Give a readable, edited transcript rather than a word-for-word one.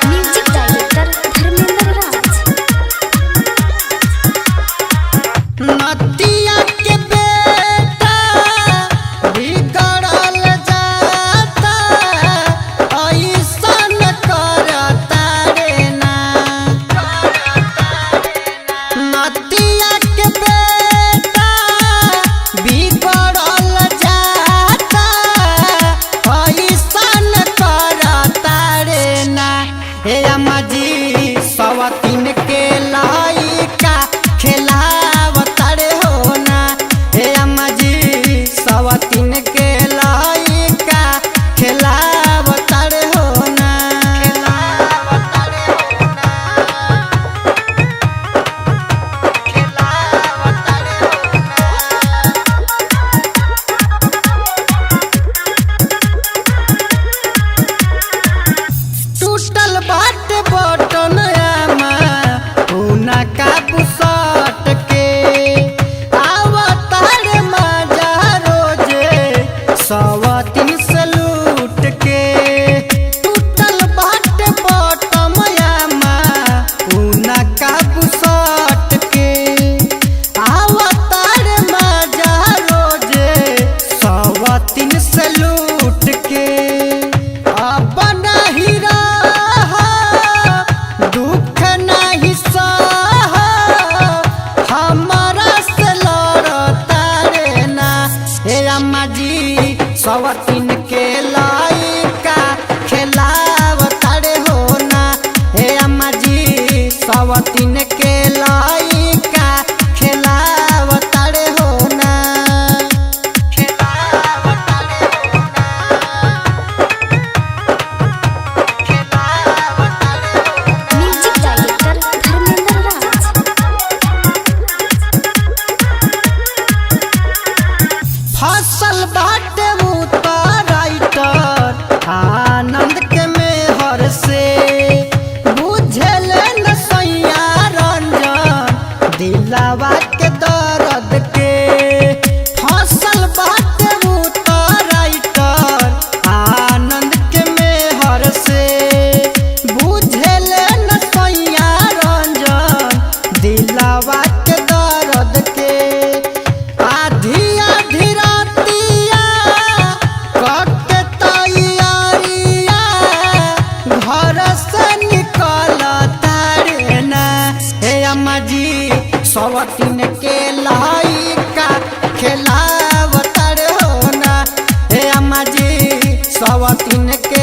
Music director Dharmendra राज। नदिया के बेटा बिगड़ल जाता, ऐसन करता रे ना। नदिया के बेटा बिगड़ल जाता, ऐसन करता रे ना। हे अम्मा जी सवतीन के लाइका खेलावता रे हो ना। हे अम्मा जी सवतीन के लाइका खेलावता रे हो ना। टूटल बाटे बटन आमा हुना का बुसट के, आवतार मजा रोजे सवतीन से लूट के। टूटल बाटे बटन आमा हुना का बुसट के, आवतार मजा रोजे सवतीन से लूट के। अब नहीं रहा दुख नहीं सहा, हमारा से लड़ता रे ना। हे अम्मा जी सवतीन के लाइका खेलावता रे हो ना। हे अम्मा जी सवतीन के लाइका खेलावता रे हो ना। म्यूजिक डायरेक्टर धर्मेंद्र राज। फसल बाटे राइटर आनंद के मेहर से, बुझल न सैया रंजन दिलावा के दर्द के। फसल बाटे राइटर आनंद के मेहर से, बुझल न सैया रंजन दिलावा के दर्द के। आधी आधी रातिया कटे तैयारिया, घर से निकलता रे ना। हे अम्मा जी सवतीन के लाइका खेलावता रे हो ना। हे अम्मा जी सवतीन के